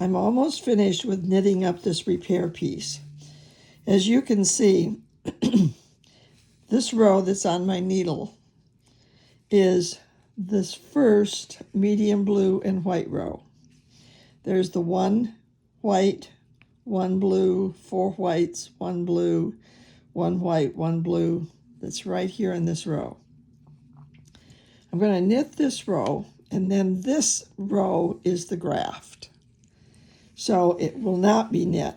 I'm almost finished with knitting up this repair piece. As you can see, this row that's on my needle is this first medium blue and white row. There's the one white, one blue, four whites, one blue, one white, one blue. That's right here in this row. I'm going to knit this row, and then this row is the graft. So it will not be knit.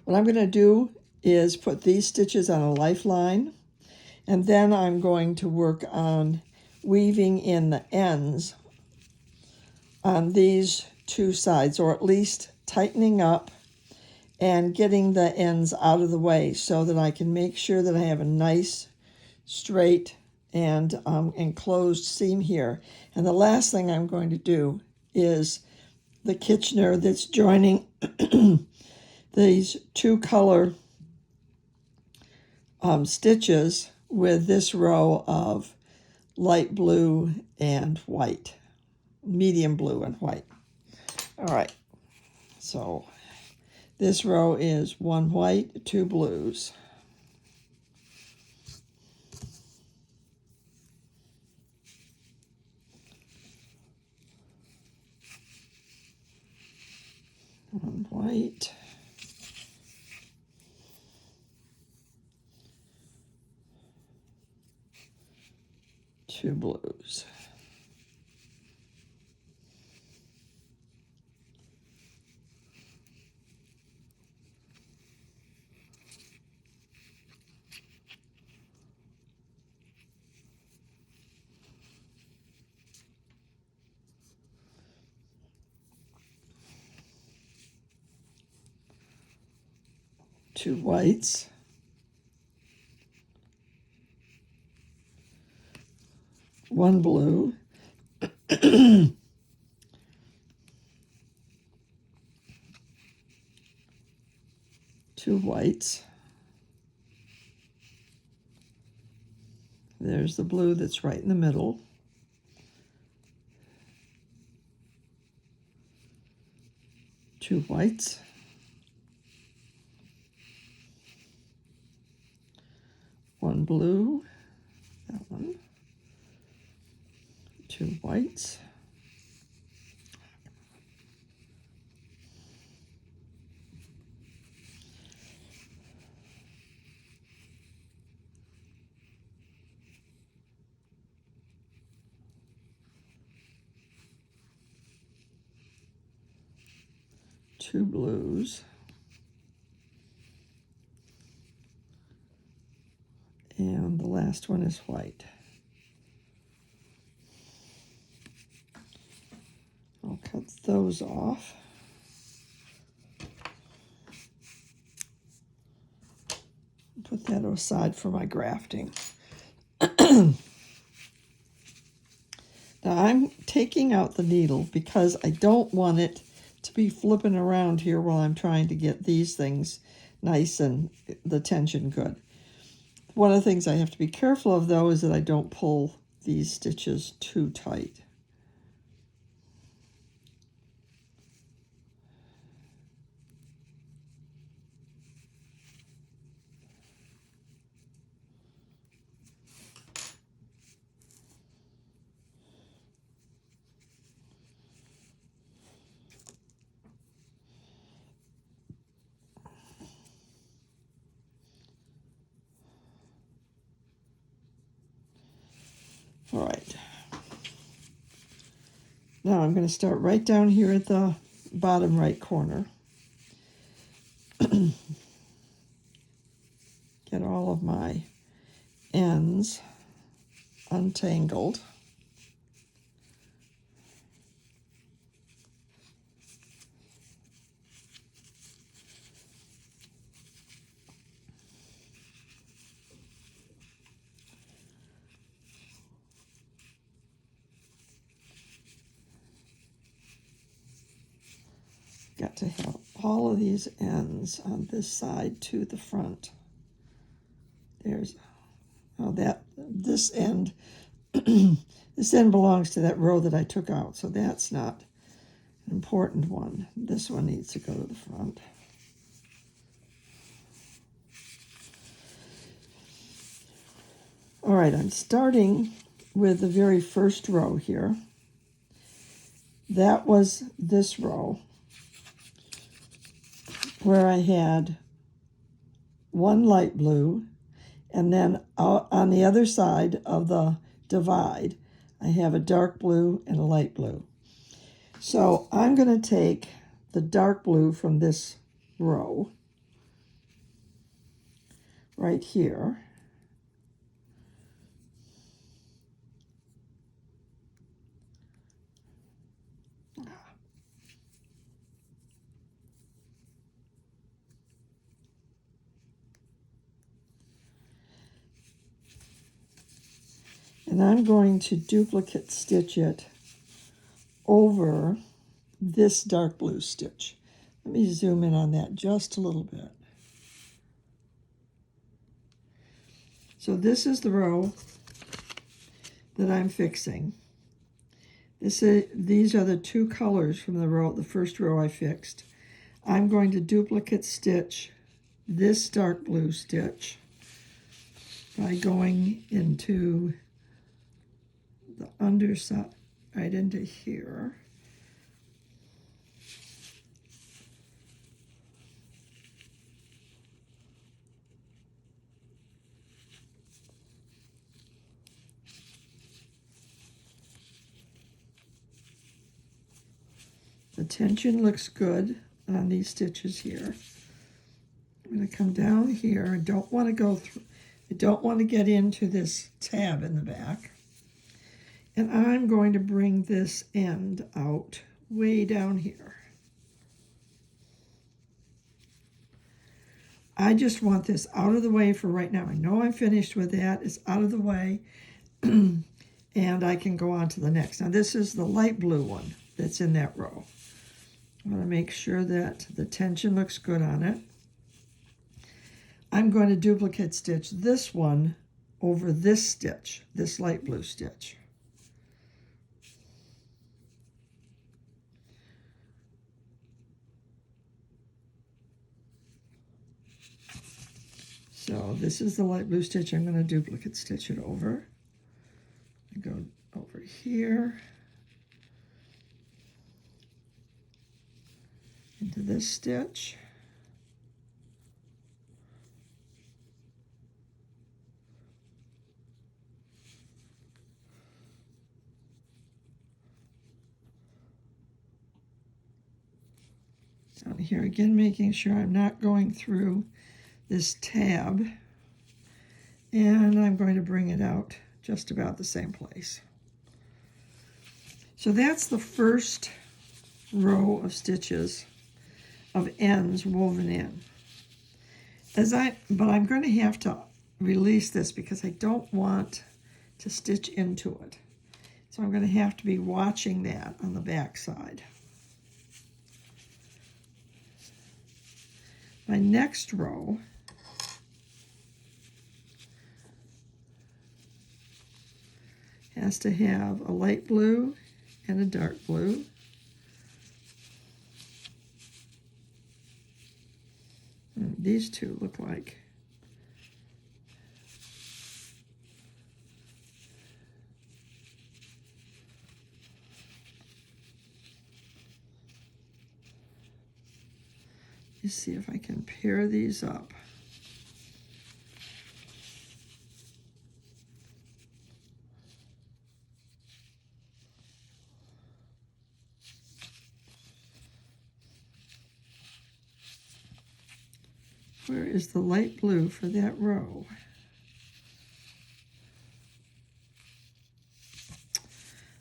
What I'm going to do is put these stitches on a lifeline, and then I'm going to work on weaving in the ends on these two sides, or at least tightening up and getting the ends out of the way so that I can make sure that I have a nice straight and enclosed seam here. And the last thing I'm going to do is the Kitchener that's joining these two color stitches with this row of light blue and white, medium blue and white. All right, so this row is one white, two blues. One white, two blues. Two whites, one blue, two whites. There's the blue that's right in the middle. Two whites. One blue, that one. Two whites. Two blues. And the last one is white. I'll cut those off. Put that aside for my grafting. Now I'm taking out the needle because I don't want it to be flipping around here while I'm trying to get these things nice and the tension good. One of the things I have to be careful of, though, is that I don't pull these stitches too tight. All right. Now I'm going to start right down here at the bottom right corner. Get all of my ends untangled. Got to have all of these ends on this side to the front. There's, oh, this end belongs to that row that I took out, so that's not important one. This one needs to go to the front. All right, I'm starting with the very first row here. That was this row where I had one light blue, and then on the other side of the divide, I have a dark blue and a light blue. So I'm going to take the dark blue from this row right here. And I'm going to duplicate stitch it over this dark blue stitch. Let me zoom in on that just a little bit. So this is the row that I'm fixing. These are the two colors from the first row I fixed. I'm going to duplicate stitch this dark blue stitch by going into the underside, right into here. The tension looks good on these stitches here. I'm going to come down here. I don't want to go through, I don't want to get into this tab in the back. And I'm going to bring this end out way down here. I just want this out of the way for right now. I know I'm finished with that. It's out of the way. And I can go on to the next. Now this is the light blue one that's in that row. I want to make sure that the tension looks good on it. I'm going to duplicate stitch this one over this stitch, this light blue stitch. So this is the light blue stitch. I'm going to duplicate stitch it over. I go over here into this stitch. Down here again, making sure I'm not going through this tab, and I'm going to bring it out just about the same place. So that's the first row of stitches of ends woven in. But I'm going to have to release this because I don't want to stitch into it. So I'm going to have to be watching that on the back side. My next row has to have a light blue and a dark blue. And these two look like let's see if I can pair these up. Where is the light blue for that row?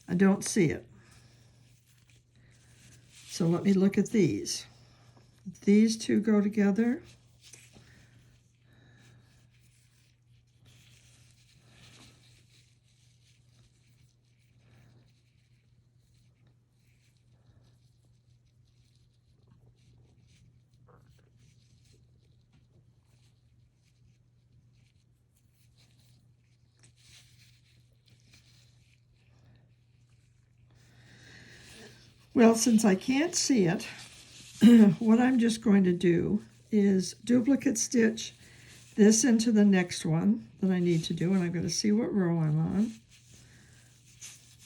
I don't see it. So let me look at these. These two go together. Well, since I can't see it, what I'm just going to do is duplicate stitch this into the next one that I need to do, and I'm going to see what row I'm on.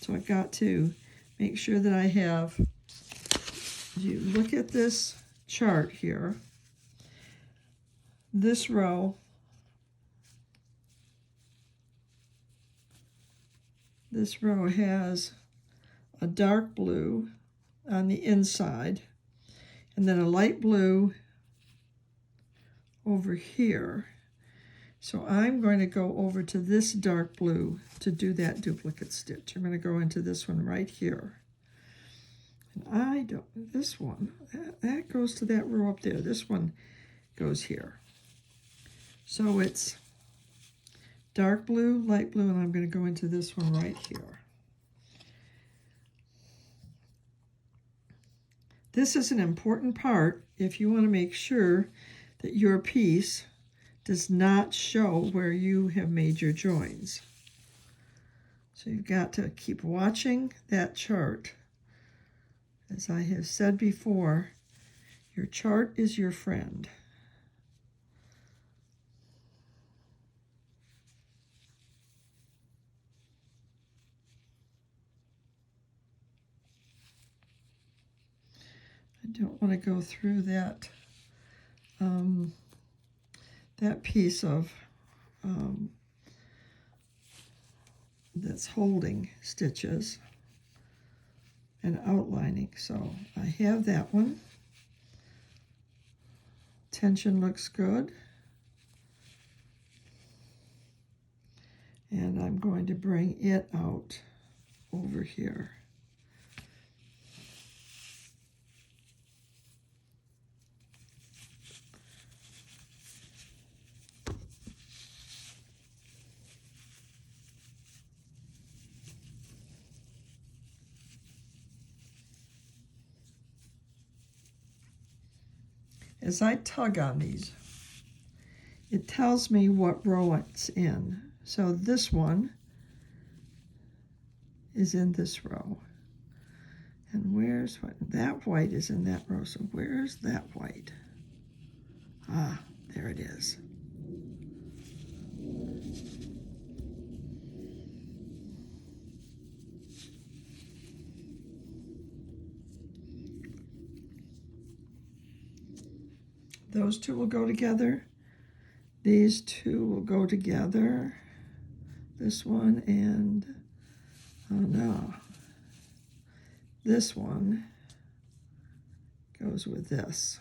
So I've got to make sure that I have, as you look at this chart here, this row, has a dark blue on the inside, and then a light blue over here. So I'm going to go over to this dark blue to do that duplicate stitch. I'm going to go into this one right here. And this one, that goes to that row up there. This one goes here. So it's dark blue, light blue, and I'm going to go into this one right here. This is an important part if you want to make sure that your piece does not show where you have made your joins. So you've got to keep watching that chart. As I have said before, your chart is your friend. I don't want to go through that that piece of that's holding stitches and outlining. So I have that one. Tension looks good. And I'm going to bring it out over here. As I tug on these, it tells me what row it's in. So this one is in this row. And where's what? That white is in that row. So where's that white? Ah, there it is. Those two will go together. These two will go together. This one and, oh no, this one goes with this.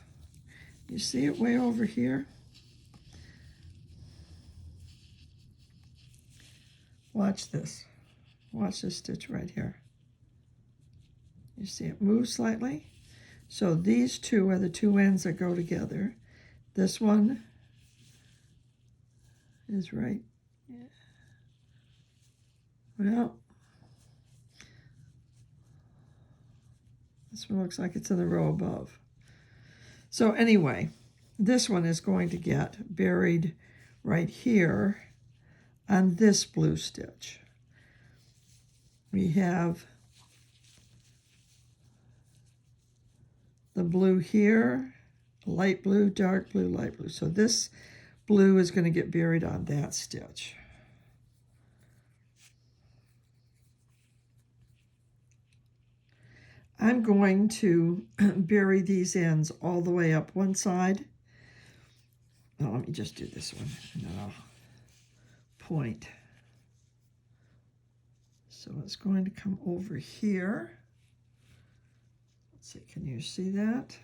You see it way over here? Watch this. Watch this stitch right here. You see it move slightly? So these two are the two ends that go together. This one is right. Well, this one looks like it's in the row above. So anyway, this one is going to get buried right here on this blue stitch. We have the blue here, light blue, dark blue, light blue. So this blue is going to get buried on that stitch. I'm going to bury these ends all the way up one side. Oh, let me just do this one, and then I'll point. So it's going to come over here. Let's see, can you see that?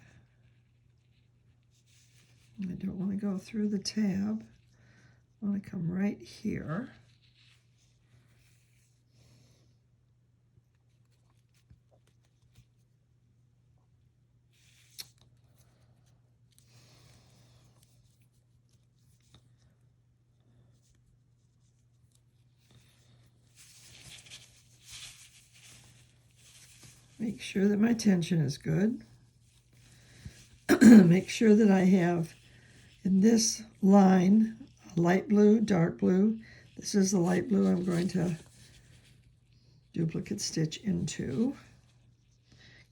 I don't want to go through the tab. I want to come right here. Make sure that my tension is good. Make sure that I have in this line light blue, dark blue. This is the light blue I'm going to duplicate stitch into.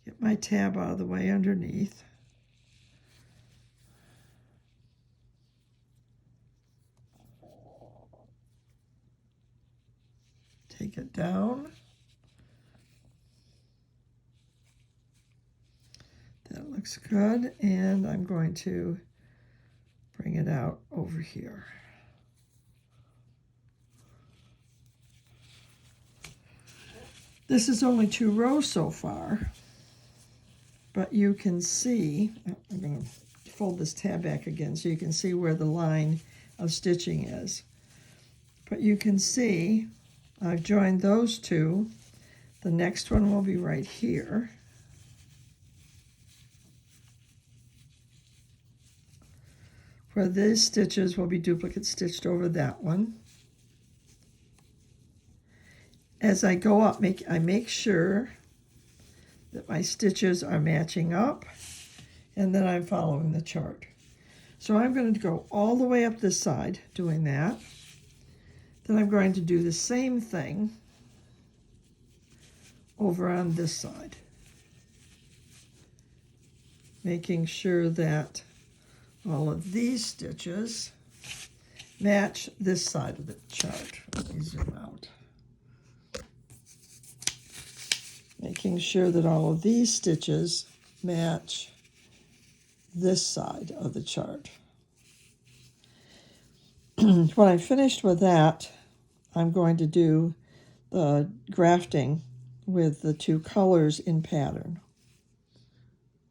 Get my tab out of the way underneath. Take it down. That looks good, and I'm going to bring it out over here. This is only 2 rows so far, but you can see, I'm going to fold this tab back again so you can see where the line of stitching is. But you can see I've joined those two. The next one will be right here. Where these stitches will be duplicate stitched over that one. As I go up, I make sure that my stitches are matching up and that I'm following the chart. So I'm going to go all the way up this side doing that. Then I'm going to do the same thing over on this side, making sure that all of these stitches match this side of the chart. Let me zoom out. Making sure that all of these stitches match this side of the chart. When I'm finished with that, I'm going to do the grafting with the 2 colors in pattern.